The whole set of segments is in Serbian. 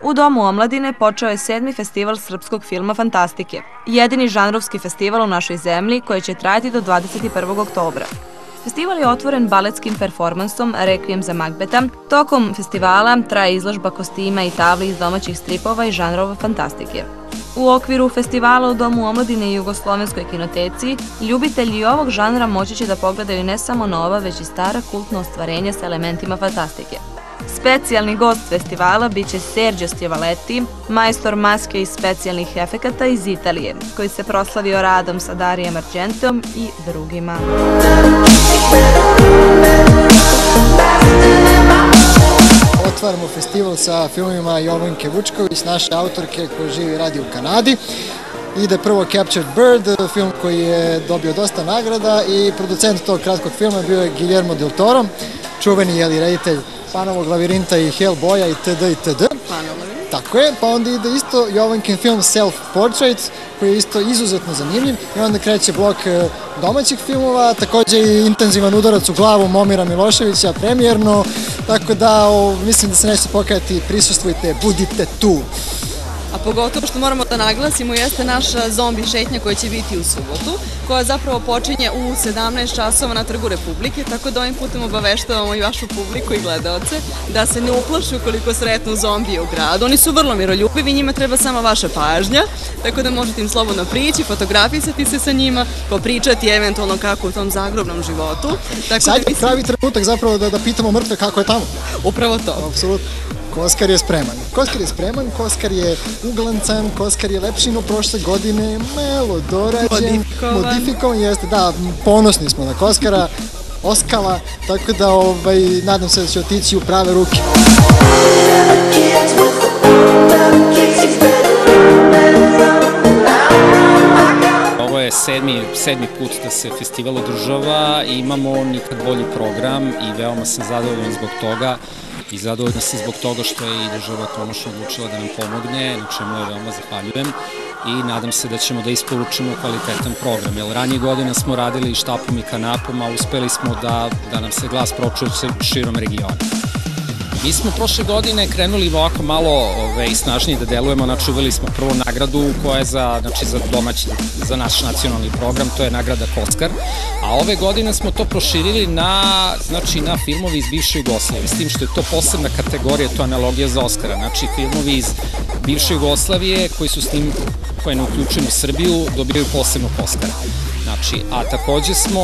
U Domu omladine počeo je 7. festival srpskog filma Fantastike, jedini žanrovski festival u našoj zemlji koji će trajati do 21. oktobra. Festival je otvoren baletskim performansom Rekvijem za Magbeta. Tokom festivala traje izložba kostima i tabli iz domaćih stripova i žanrova fantastike. U okviru festivala u Domu omladine i Jugoslovenskoj kinoteci, ljubitelji ovog žanra moći će da pogledaju ne samo nova, već i stara kultna ostvarenja sa elementima fantastike. Specijalni gost festivala biće Sergio Stjevaletti, majstor maske i specijalnih efekata iz Italije, koji se proslavio radom sa Darijem Argentom i drugima. Otvaramo festival sa filmima Jovanke Vučković, naše autorke koja živi i radi u Kanadi. Ide prvo Captured Bird, film koji je dobio dosta nagrada i producent tog kratkog filma bio je Guillermo del Toro, čuveni reditelj Panovog lavirinta i Hellboya itd. itd. Tako je, pa onda ide isto Jovankin film Self Portrait, koji je isto izuzetno zanimljiv i onda kreće blok domaćih filmova, takođe i intenzivan udarac u glavu Momira Miloševića, premijerno, tako da mislim da se neće pokajati, prisustvujte, budite tu. A pogotovo što moramo da naglasimo jeste naša zombi šetnja koja će biti u subotu, koja zapravo počinje u 17 časova na Trgu Republike, tako da ovim putem obaveštavamo i vašu publiku i gledaoce da se ne uplašu ukoliko sretnu zombije u gradu. Oni su vrlo miroljubivi, njima treba samo vaša pažnja, tako da možete im slobodno prići, fotografisati se sa njima, popričati eventualno kako u tom zagrobnom životu. Sad je pravi trenutak zapravo da pitamo mrtve kako je tamo. Upravo to. Apsolutno. Koskar je spreman. Koskar je spreman, Koskar je uglancan, Koskar je lepši no prošle godine, malo dorađen, modifikovan jeste, da, ponosni smo na Koskara, Oskala, tako da nadam se da će otići u prave ruke. Ovo je sedmi put da se festival održava i imamo nikad bolji program i veoma sam zadovoljan zbog toga. I zadovoljna sam zbog toga što je i država konačno odlučila da nam pomogne, na čemu je veoma zahvaljujem i nadam se da ćemo da isporučimo kvalitetan program, jer ranije godina smo radili štapom i kanapom, a uspeli smo da nam se glas pročuje širom regiona. Mi smo prošle godine krenuli ovako malo snažnije da delujemo, znači uveli smo prvu nagradu koja je za naš nacionalni program, to je nagrada Koskar, a ove godine smo to proširili na filmovi iz bivše Jugoslavije, s tim što je to posebna kategorija, to je analogija za Oskara, znači filmovi iz bivše Jugoslavije koje ne uključuju Srbiju dobijaju posebnog Oskara. A takođe smo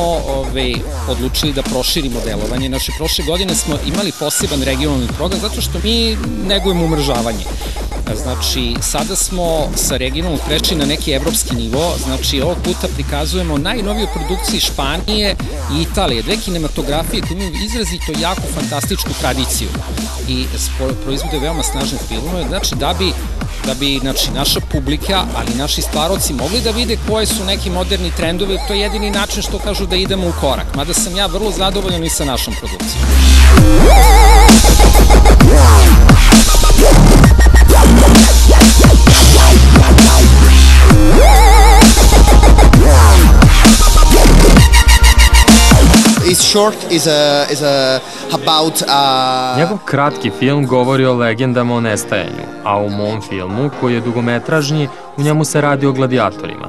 odlučili da proširimo delovanje. Znači, prošle godine smo imali poseban regionalni program zato što mi negujemo umržavanje. Znači, sada smo sa regionalnog prešli na neki evropski nivo. Znači, ovog puta prikazujemo najnoviju produkciju Španije i Italije. Dve kinematografije koje imaju izrazito jako fantastičku tradiciju i proizvode veoma snažne filmove. Znači, da bi naša publika, ali i naši stvaroci mogli da vide koje su neki moderni trendovi, to je jedini način što kažu da idemo u korak. Mada sam ja vrlo zadovoljan i sa našom produkcijom. Njegov kratki film govori o legendama o nestajanju, a u mom filmu, koji je dugometražnji, u njemu se radi o gladijatorima.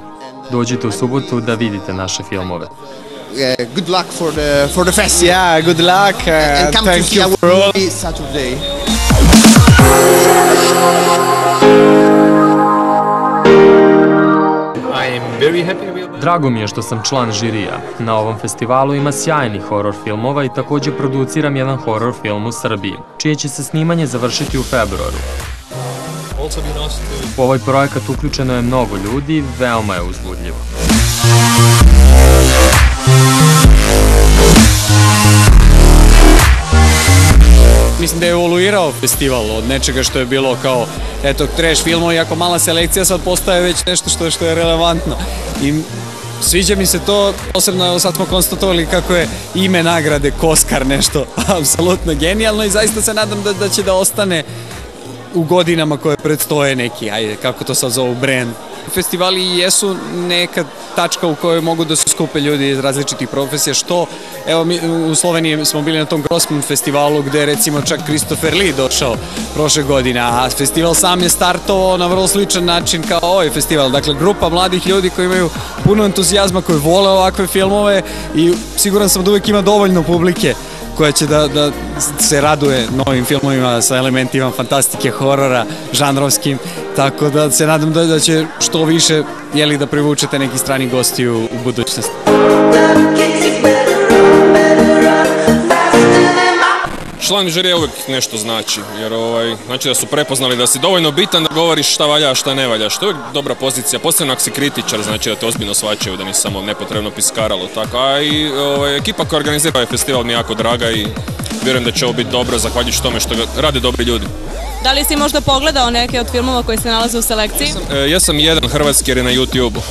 Dođite u subotu da vidite naše filmove. Good luck for the fest. Yeah, good luck. And come to see our movie Saturday. I am very happy. Drago mi je što sam član žirija. Na ovom festivalu ima sjajnih horor filmova i takođe produciram jedan horor film u Srbiji, čije će se snimanje završiti u februaru. U ovaj projekat uključeno je mnogo ljudi, veoma je uzbudljivo. Mislim da je evoluirao festival od nečega što je bilo kao, eto, trash filmova, iako mala selekcija sad postaje već nešto što je relevantno. I sviđa mi se to, posebno sad smo konstatovali kako je ime nagrade Koskar nešto apsolutno genijalno i zaista se nadam da će da ostane u godinama koje predstoje neki, ajde, kako to sad zovu, brand. Festivali jesu neka tačka u kojoj mogu da se skupe ljudi iz različitih profesija, što, evo, mi u Sloveniji smo bili na tom Grossman festivalu gde je recimo čak Christopher Lee došao prošle godine, a festival sam je startovao na vrlo sličan način kao ovaj festival. Dakle, grupa mladih ljudi koji imaju puno entuzijazma, koji vole ovakve filmove i siguran sam da uvek ima dovoljno publike koja će da se raduje novim filmovima sa elementima fantastike, horora, žanrovskim, tako da se nadam da će što više da privučete neki strani gosti u budućnosti. Član žirije uvijek nešto znači, jer znači da su prepoznali da si dovoljno bitan da govoriš šta valja, a šta ne valja, što je uvijek dobra pozicija, posebno ako si kritičar, znači da te ozbiljno shvaćaju, da nisi samo nepotrebno piskaralo, tako, a i ekipa koja organizira ovaj festival mi je jako draga i vjerujem da će ovo biti dobro, zahvaljujući tome što ga rade dobri ljudi. Da li si možda pogledao neke od filmova koji se nalaze u selekciji? Ja sam jedan hrvatski jer je na YouTube-u,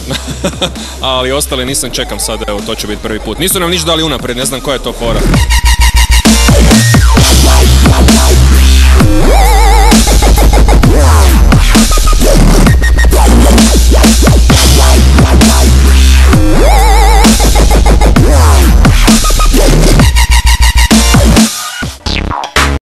ali ostale nisam, čekam sad, evo to će biti prvi put. Nisu nam ništa dali unaprijed, ne znam koja je to fora.